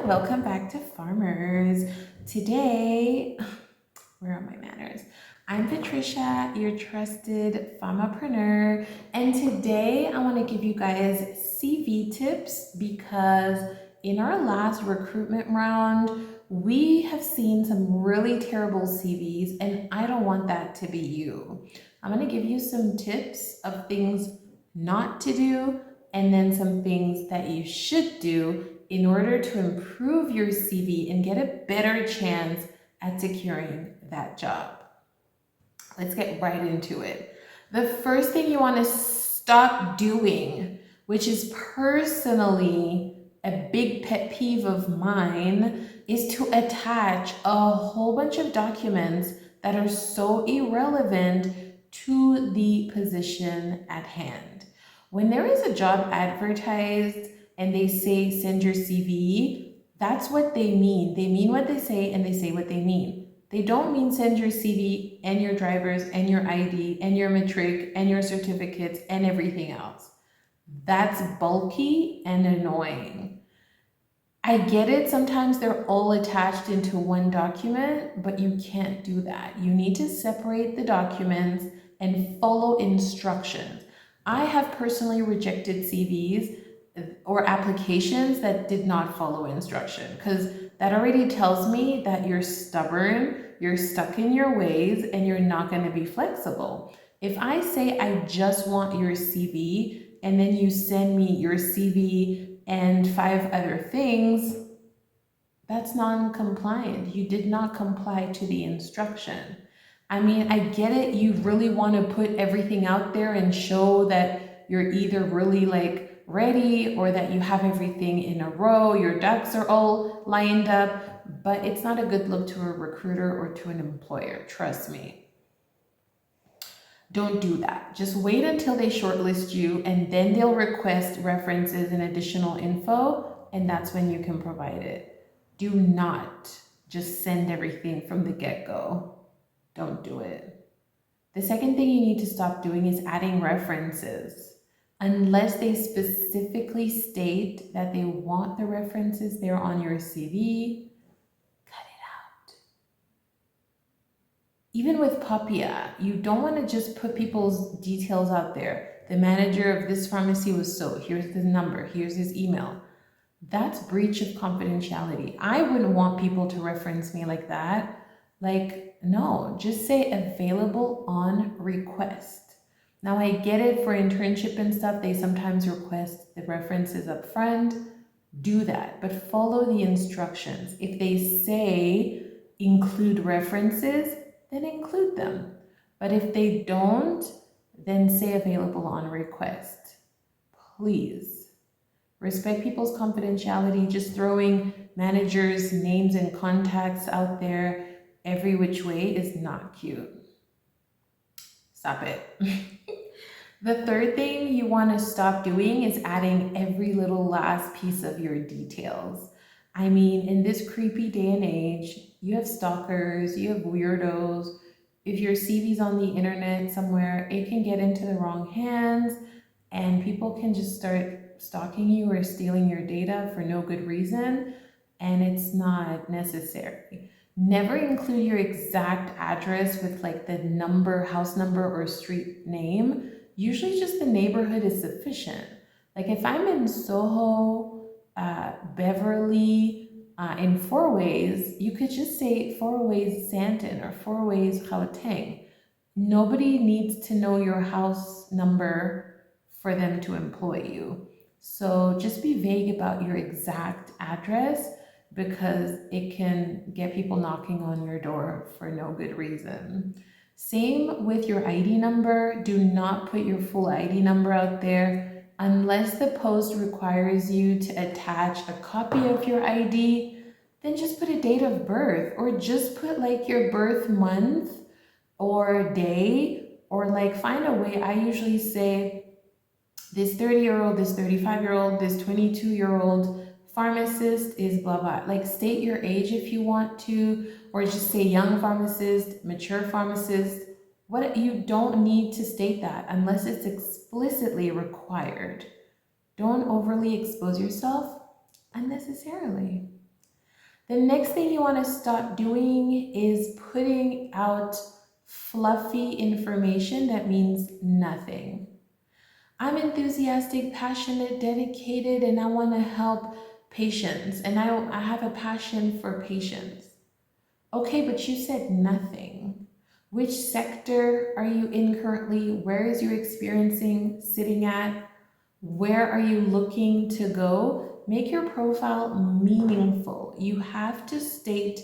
welcome back to Farmers. Today, where are my manners? I'm Patricia, your trusted pharmapreneur, and today I want to give you guys CV tips because in our last recruitment round, we have seen some really terrible CVs, and I don't want that to be you. I'm going to give you some tips of things not to do and then some things that you should do in order to improve your CV and get a better chance at securing that job. Let's get right into it. The first thing you want to stop doing, which is personally a big pet peeve of mine, is to attach a whole bunch of documents that are so irrelevant to the position at hand. When there is a job advertised and they say send your CV, that's what they mean. They mean what they say and they say what they mean. They don't mean send your CV and your drivers and your ID and your matric and your certificates and everything else. That's bulky and annoying. I get it, sometimes they're all attached into one document, but you can't do that. You need to separate the documents and follow instructions. I have personally rejected CVs or applications that did not follow instruction because that already tells me that you're stubborn, you're stuck in your ways, and you're not going to be flexible. If I say I just want your CV and then you send me your CV and 5 other things, that's non-compliant. You did not comply to the instruction. I mean, I get it. You really want to put everything out there and show that you're either really like ready or that you have everything in a row, your ducks are all lined up, but it's not a good look to a recruiter or to an employer. Trust me. Don't do that. Just wait until they shortlist you and then they'll request references and additional info, and that's when you can provide it. Do not just send everything from the get-go. Don't do it. The second thing you need to stop doing is adding references. Unless they specifically state that they want the references there on your CV, cut it out. Even with Papia, you don't want to just put people's details out there. The manager of this pharmacy was so, here's the number, here's his email. That's breach of confidentiality. I wouldn't want people to reference me like that. Like, no, just say available on request. Now I get it, for internship and stuff, they sometimes request the references up front. Do that, but follow the instructions. If they say include references, then include them. But if they don't, then say available on request. Please. Respect people's confidentiality. Just throwing managers' names and contacts out there every which way is not cute. Stop it. The third thing you want to stop doing is adding every little last piece of your details. I mean, in this creepy day and age, you have stalkers, you have weirdos. If your CV's on the internet somewhere, it can get into the wrong hands and people can just start stalking you or stealing your data for no good reason, and it's not necessary. Never include your exact address with like the number, house number, or street name. Usually just the neighborhood is sufficient. Like if I'm in Soho, Beverly, in Four Ways, you could just say Four Ways Santon or Four Ways Gauteng. Nobody needs to know your house number for them to employ you. So just be vague about your exact address because it can get people knocking on your door for no good reason. Same with your ID number. Do not put your full ID number out there unless the post requires you to attach a copy of your ID. Then just put a date of birth, or just put like your birth month or day, or like find a way. I usually say this 30-year-old, this 35-year-old, this 22-year-old pharmacist is blah, blah. Like state your age if you want to, or just say young pharmacist, mature pharmacist. What, you don't need to state that unless it's explicitly required. Don't overly expose yourself unnecessarily. The next thing you want to stop doing is putting out fluffy information that means nothing. I'm enthusiastic, passionate, dedicated, and I want to help patients, and I have a passion for patients. Okay, but you said nothing. Which sector are you in currently? Where is your experiencing sitting at? Where are you looking to go? Make your profile meaningful. You have to state,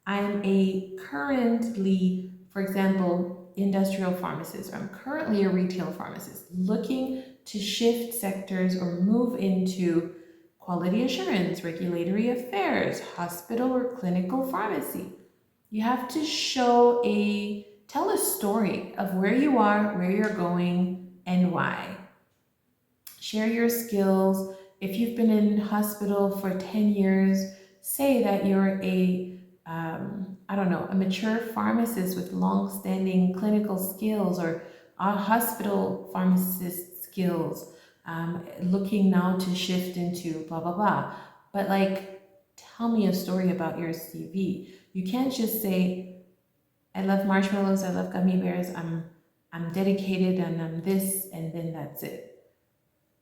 I'm a currently, for example, industrial pharmacist, or I'm currently a retail pharmacist looking to shift sectors or move into quality assurance, regulatory affairs, hospital or clinical pharmacy. You have to tell a story of where you are, where you're going, and why. Share your skills. If you've been in hospital for 10 years, say that you're I don't know, a mature pharmacist with long-standing clinical skills, or a hospital pharmacist skills, looking now to shift into blah, blah, blah. But like, tell me a story about your CV. You can't just say, I love marshmallows, I love gummy bears, I'm dedicated, and I'm this, and then that's it.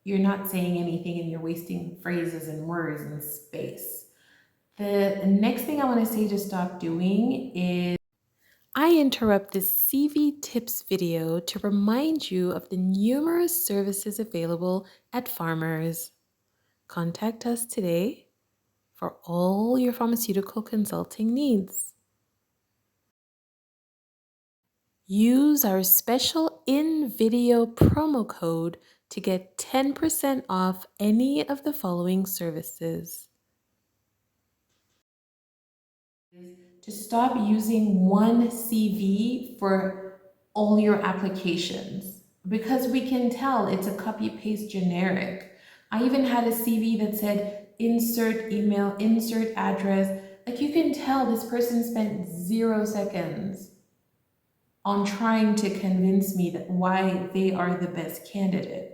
You're not saying anything, and you're wasting phrases and words and space. The next thing I want to say to stop doing is, I interrupt this CV tips video to remind you of the numerous services available at Pharmers. Contact us today for all your pharmaceutical consulting needs. Use our special in-video promo code to get 10% off any of the following services. To stop using one CV for all your applications, because we can tell it's a copy-paste generic. I even had a CV that said insert email, insert address. Like, you can tell this person spent 0 seconds on trying to convince me that why they are the best candidate.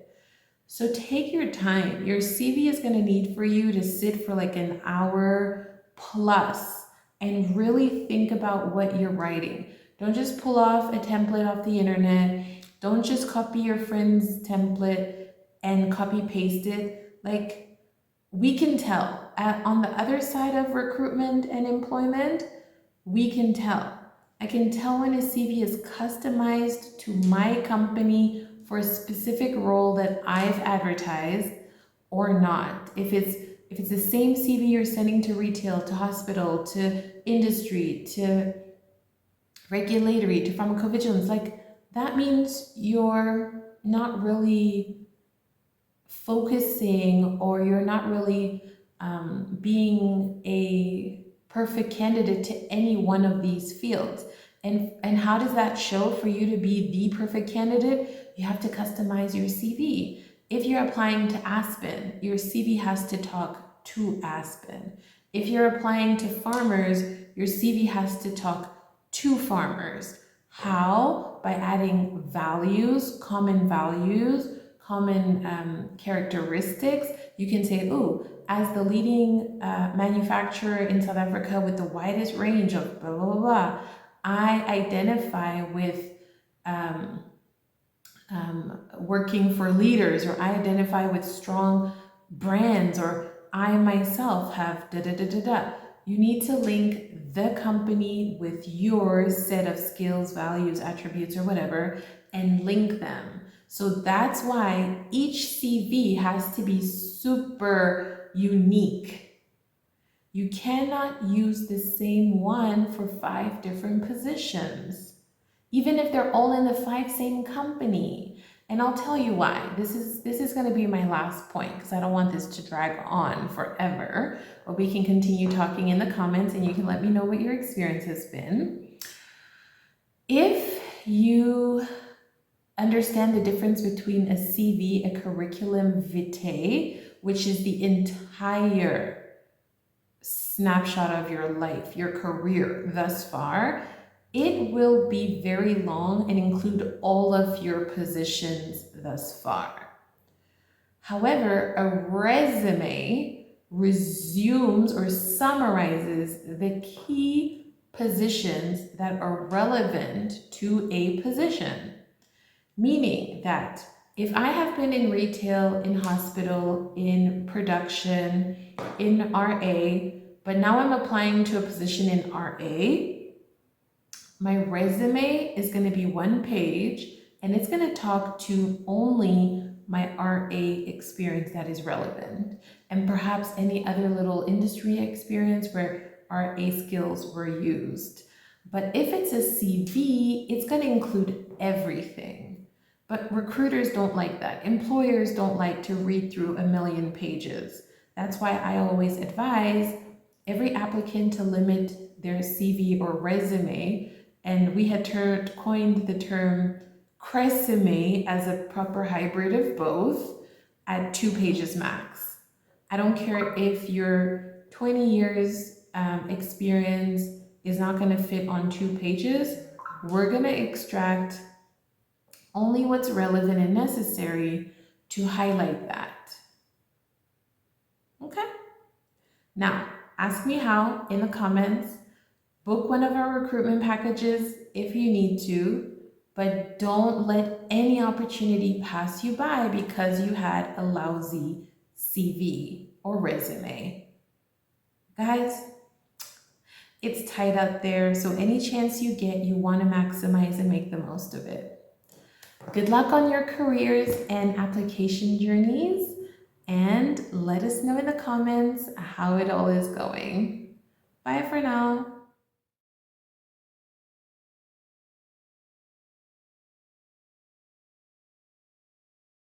So take your time. Your CV is going to need for you to sit for like an hour plus and really think about what you're writing. Don't just pull off a template off the internet. Don't just copy your friend's template and copy paste it. Like, we can tell on the other side of recruitment and employment, we can tell. I can tell when a CV is customized to my company for a specific role that I've advertised or not. If it's the same CV you're sending to retail, to hospital, to industry, to regulatory, to pharmacovigilance, like, that means you're not really focusing, or you're not really being a perfect candidate to any one of these fields. And how does that show for you to be the perfect candidate? You have to customize your CV. If you're applying to Aspen, your CV has to talk to Aspen. If you're applying to Pharmers, your CV has to talk to Pharmers. How? By adding values, common characteristics. You can say, oh, as the leading manufacturer in South Africa with the widest range of blah, blah, blah, blah, I identify with working for leaders, or I identify with strong brands, or I myself have da da da da da. You need to link the company with your set of skills, values, attributes, or whatever, and link them. So that's why each CV has to be super unique. You cannot use the same one for 5 different positions, even if they're all in the 5 same company. And I'll tell you why. This is going to be my last point, because I don't want this to drag on forever. But we can continue talking in the comments, and you can let me know what your experience has been. If you understand the difference between a CV, a curriculum vitae, which is the entire snapshot of your life, your career thus far, it will be very long and include all of your positions thus far. However, a resume resumes or summarizes the key positions that are relevant to a position. Meaning that if I have been in retail, in hospital, in production, in RA, but now I'm applying to a position in RA, my resume is going to be one page and it's going to talk to only my RA experience that is relevant and perhaps any other little industry experience where RA skills were used. But if it's a CV, it's going to include everything. But recruiters don't like that. Employers don't like to read through a million pages. That's why I always advise every applicant to limit their CV or resume, and we had coined the term creseme as a proper hybrid of both at 2 pages max. I don't care if your 20 years experience is not going to fit on 2 pages. We're going to extract only what's relevant and necessary to highlight that. Okay? Now, ask me how in the comments. Book one of our recruitment packages if you need to, but don't let any opportunity pass you by because you had a lousy CV or resume. Guys, it's tight out there, so any chance you get, you want to maximize and make the most of it. Good luck on your careers and application journeys, and let us know in the comments how it all is going. Bye for now.